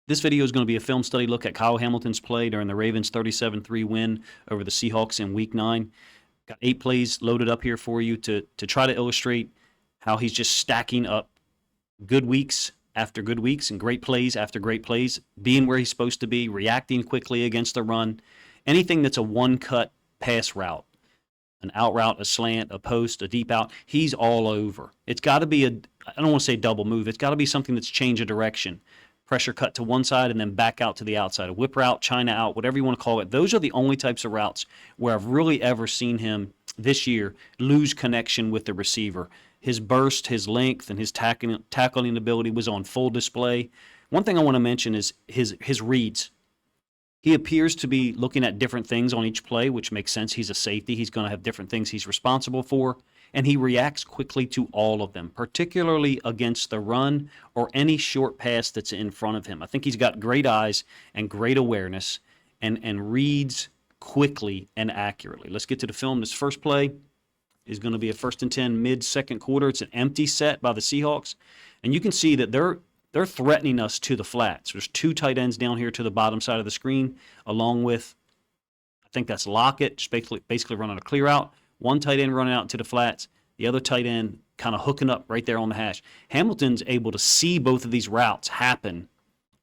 This video is going to be a film study look at Kyle Hamilton's play during the Ravens' 37-3 win over the Seahawks in Week 9. Got 8 plays loaded up here for you to try to illustrate how he's just stacking up good weeks after good weeks and great plays after great plays, being where he's supposed to be, reacting quickly against the run. Anything that's a one-cut pass route, an out route, a slant, a post, a deep out, he's all over. It's got to be I don't want to say double move, it's got to be something that's change of direction. Pressure cut to one side and then back out to the outside. A whip route, China out, whatever you want to call it. Those are the only types of routes where I've really ever seen him this year lose connection with the receiver. His burst, his length, and his tackling ability was on full display. One thing I want to mention is his reads. He appears to be looking at different things on each play, which makes sense. He's a safety. He's going to have different things he's responsible for, and he reacts quickly to all of them, particularly against the run or any short pass that's in front of him. I think he's got great eyes and great awareness and reads quickly and accurately. Let's get to the film. This first play is going to be a 1st and 10 mid-second quarter. It's an empty set by the Seahawks, and you can see that they're threatening us to the flats. There's 2 tight ends down here to the bottom side of the screen, along with, I think that's Lockett, just basically running a clear out. One tight end running out to the flats, the other tight end kind of hooking up right there on the hash. Hamilton's able to see both of these routes happen.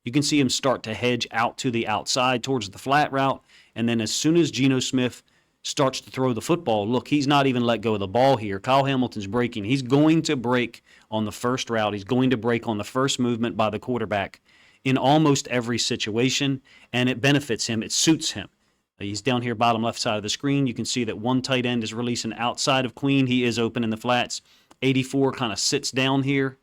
You can see him start to hedge out to the outside towards the flat route, and then as soon as Geno Smith starts to throw the football, look, he's not even let go of the ball here. Kyle Hamilton's breaking. He's going to break on the first route. He's going to break on the first movement by the quarterback in almost every situation, and it benefits him. It suits him. He's down here bottom left side of the screen. You can see that one tight end is releasing outside of Queen. He is open in the flats. 84 kind of sits down here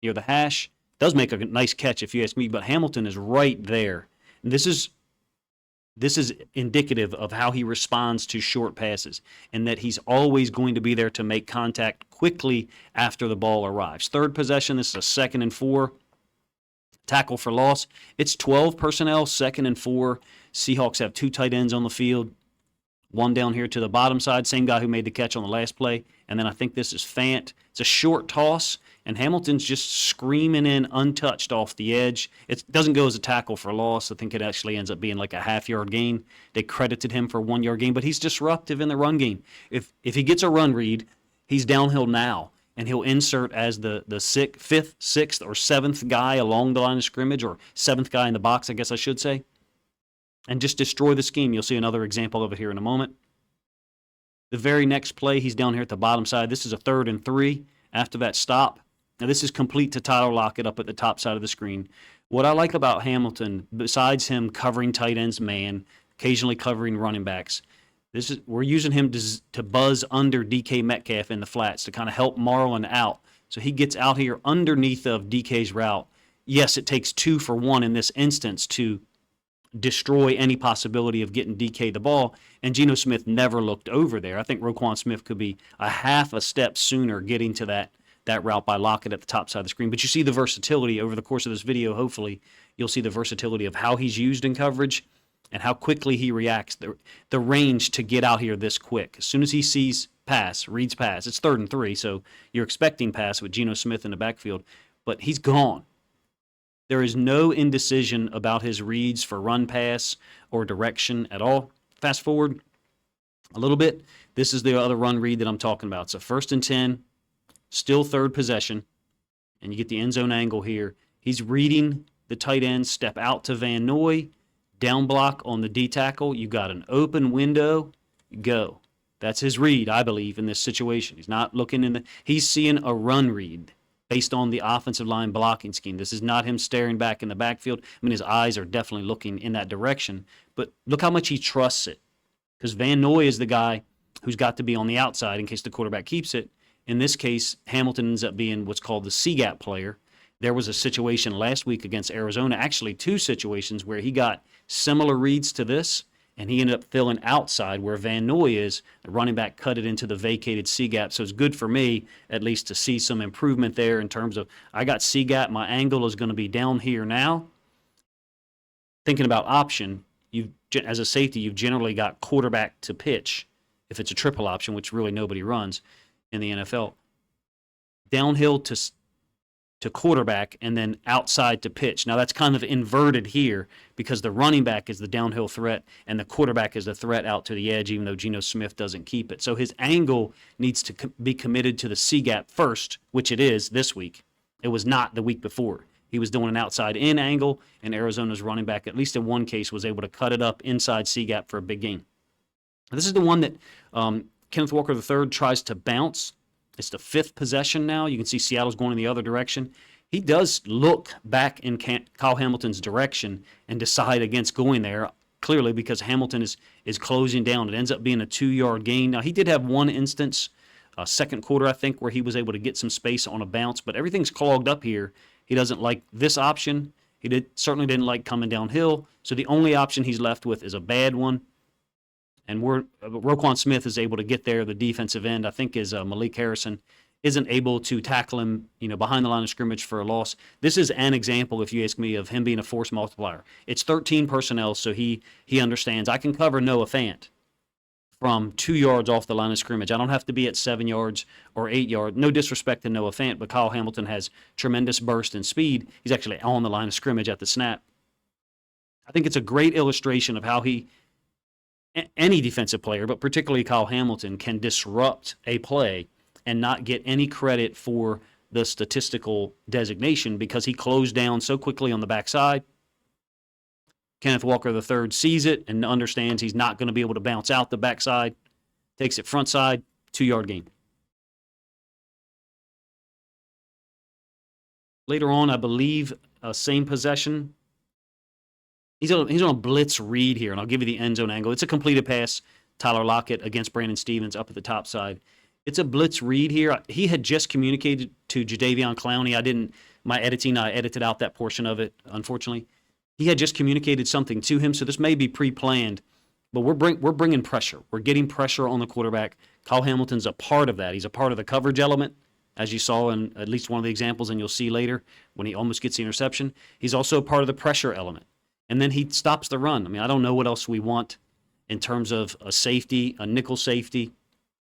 near the hash. Does make a nice catch if you ask me, but Hamilton is right there. And this is indicative of how he responds to short passes and that he's always going to be there to make contact quickly after the ball arrives. Third possession, this is a 2nd and 4. Tackle for loss. It's 12 personnel, 2nd and 4. Seahawks have 2 tight ends on the field. One down here to the bottom side, same guy who made the catch on the last play. And then I think this is Fant. It's a short toss, and Hamilton's just screaming in untouched off the edge. It doesn't go as a tackle for loss. I think it actually ends up being like a half-yard gain. They credited him for a 1-yard gain, but he's disruptive in the run game. If he gets a run read, he's downhill now, and he'll insert as the 5th, 6th, or 7th guy along the line of scrimmage, or 7th guy in the box, I guess I should say, and just destroy the scheme. You'll see another example of it here in a moment. The very next play, he's down here at the bottom side. This is a 3rd and 3 after that stop. Now, this is complete to Tyler Lockett up at the top side of the screen. What I like about Hamilton, besides him covering tight ends man, occasionally covering running backs, we're using him to buzz under DK Metcalf in the flats to kind of help Marlon out. So he gets out here underneath of DK's route. Yes, it takes 2 for 1 in this instance to destroy any possibility of getting DK the ball, and Geno Smith never looked over there. I think Roquan Smith could be a half a step sooner getting to that route by Lockett at the top side of the screen. But you see the versatility over the course of this video. Hopefully you'll see the versatility of how he's used in coverage and how quickly he reacts, the range to get out here this quick. As soon as he sees pass, reads pass, it's 3rd and 3, so you're expecting pass with Geno Smith in the backfield, but he's gone. There is no indecision about his reads for run pass or direction at all. Fast forward a little bit. This is the other run read that I'm talking about. It's a 1st and 10, still 3rd possession, and you get the end zone angle here. He's reading the tight end, step out to Van Noy, down block on the D tackle. You got an open window, go. That's his read, I believe, in this situation. He's not looking he's seeing a run read based on the offensive line blocking scheme. This is not him staring back in the backfield. I mean, his eyes are definitely looking in that direction, but look how much he trusts it, because Van Noy is the guy who's got to be on the outside in case the quarterback keeps it. In this case, Hamilton ends up being what's called the C-gap player. There was a situation last week against Arizona, actually 2 situations, where he got similar reads to this, and he ended up filling outside where Van Noy is. The running back cut it into the vacated C-gap. So it's good for me, at least, to see some improvement there in terms of, I got C-gap, my angle is going to be down here now. Thinking about option, as a safety, you've generally got quarterback to pitch, if it's a triple option, which really nobody runs in the NFL. Downhill to to quarterback and then outside to pitch. Now that's kind of inverted here because the running back is the downhill threat and the quarterback is the threat out to the edge, even though Geno Smith doesn't keep it. So his angle needs to be committed to the C gap first, which it is this week. It was not the week before. He was doing an outside in angle, and Arizona's running back, at least in one case, was able to cut it up inside C gap for a big gain. This is the one that Kenneth Walker III tries to bounce. It's the 5th possession now. You can see Seattle's going in the other direction. He does look back in Kyle Hamilton's direction and decide against going there, clearly because Hamilton is closing down. It ends up being a 2-yard gain. Now, he did have one instance, second quarter, I think, where he was able to get some space on a bounce, but everything's clogged up here. He doesn't like this option. He certainly didn't like coming downhill, so the only option he's left with is a bad one. And Roquan Smith is able to get there. The defensive end, I think, is Malik Harrison, isn't able to tackle him, behind the line of scrimmage for a loss. This is an example, if you ask me, of him being a force multiplier. It's 13 personnel, so he understands. I can cover Noah Fant from 2 yards off the line of scrimmage. I don't have to be at 7 yards or 8 yards. No disrespect to Noah Fant, but Kyle Hamilton has tremendous burst and speed. He's actually on the line of scrimmage at the snap. I think it's a great illustration of how any defensive player, but particularly Kyle Hamilton, can disrupt a play and not get any credit for the statistical designation because he closed down so quickly on the backside. Kenneth Walker III sees it and understands he's not going to be able to bounce out the backside, takes it front side, 2-yard gain. Later on, I believe, same possession. He's on a blitz read here, and I'll give you the end zone angle. It's a completed pass, Tyler Lockett against Brandon Stevens up at the top side. It's a blitz read here. He had just communicated to Jadeveon Clowney. I edited out that portion of it, unfortunately. He had just communicated something to him, so this may be pre-planned, but we're bringing pressure. We're getting pressure on the quarterback. Kyle Hamilton's a part of that. He's a part of the coverage element, as you saw in at least one of the examples, and you'll see later when he almost gets the interception. He's also a part of the pressure element. And then he stops the run. I don't know what else we want in terms of a safety, a nickel safety.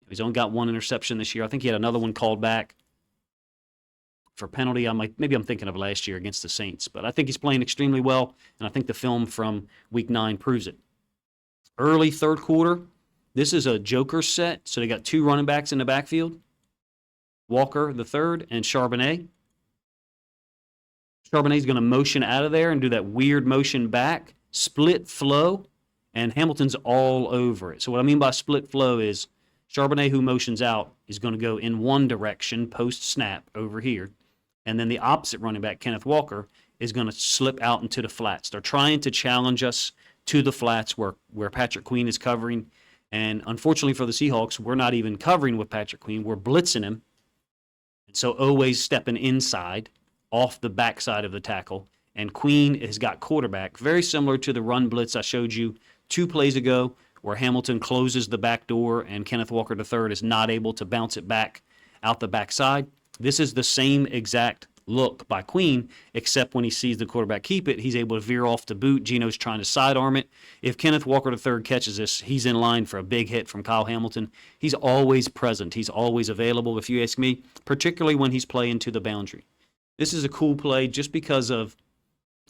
He's only got one interception this year. I think he had another one called back for penalty. Maybe I'm thinking of last year against the Saints. But I think he's playing extremely well, and I think the film from Week 9 proves it. Early third quarter, this is a joker set. So they got 2 running backs in the backfield, Walker the third and Charbonnet. Charbonnet's going to motion out of there and do that weird motion back, split flow, and Hamilton's all over it. So what I mean by split flow is Charbonnet, who motions out, is going to go in one direction post-snap over here, and then the opposite running back, Kenneth Walker, is going to slip out into the flats. They're trying to challenge us to the flats where Patrick Queen is covering, and unfortunately for the Seahawks, we're not even covering with Patrick Queen. We're blitzing him, and so always stepping inside, off the backside of the tackle, and Queen has got quarterback, very similar to the run blitz I showed you 2 plays ago, where Hamilton closes the back door and Kenneth Walker III is not able to bounce it back out the backside. This is the same exact look by Queen, except when he sees the quarterback keep it, he's able to veer off the boot. Geno's trying to sidearm it. If Kenneth Walker III catches this, he's in line for a big hit from Kyle Hamilton. He's always present. He's always available, if you ask me, particularly when he's playing to the boundary. This is a cool play just because of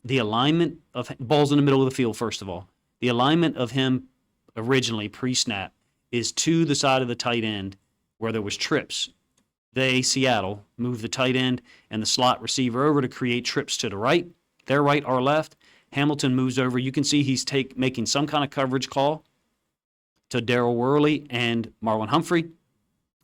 the alignment of balls in the middle of the field, first of all. The alignment of him originally pre-snap is to the side of the tight end where there was trips. Seattle, moved the tight end and the slot receiver over to create trips to the right, their right, our left. Hamilton moves over. You can see he's making some kind of coverage call to Darrell Worley and Marlon Humphrey.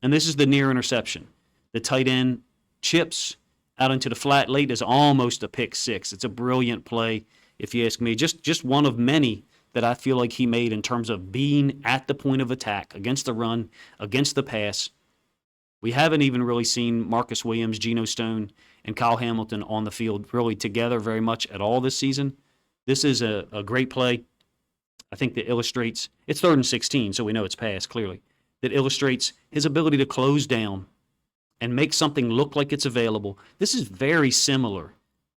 And this is the near interception. The tight end chips out into the flat late is almost a pick six. It's a brilliant play, if you ask me. Just one of many that I feel like he made in terms of being at the point of attack against the run, against the pass. We haven't even really seen Marcus Williams, Geno Stone, and Kyle Hamilton on the field really together very much at all this season. This is a great play. I think that illustrates, it's 3rd and 16, so we know it's pass clearly, that illustrates his ability to close down and make something look like it's available. This is very similar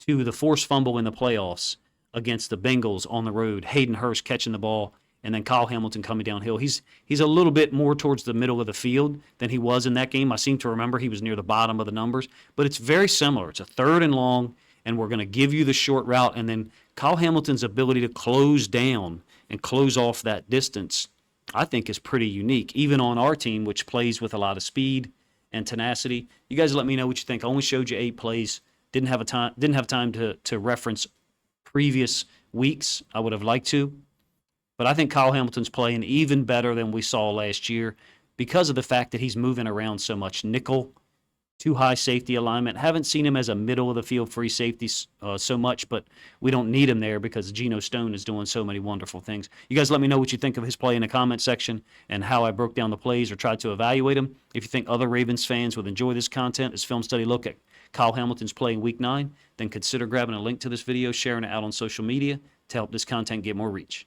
to the forced fumble in the playoffs against the Bengals on the road. Hayden Hurst catching the ball and then Kyle Hamilton coming downhill. He's a little bit more towards the middle of the field than he was in that game. I seem to remember he was near the bottom of the numbers, but it's very similar. It's a 3rd and long, and we're going to give you the short route, and then Kyle Hamilton's ability to close down and close off that distance, I think, is pretty unique, even on our team, which plays with a lot of speed and tenacity. You guys let me know what you think. I only showed you 8 plays. Didn't have time to reference previous weeks. I would have liked to. But I think Kyle Hamilton's playing even better than we saw last year because of the fact that he's moving around so much. Nickel, too high safety alignment. Haven't seen him as a middle of the field free safety so much, but we don't need him there because Geno Stone is doing so many wonderful things. You guys let me know what you think of his play in the comment section and how I broke down the plays or tried to evaluate them. If you think other Ravens fans would enjoy this content, this film study look at Kyle Hamilton's play in Week 9, then consider grabbing a link to this video, sharing it out on social media to help this content get more reach.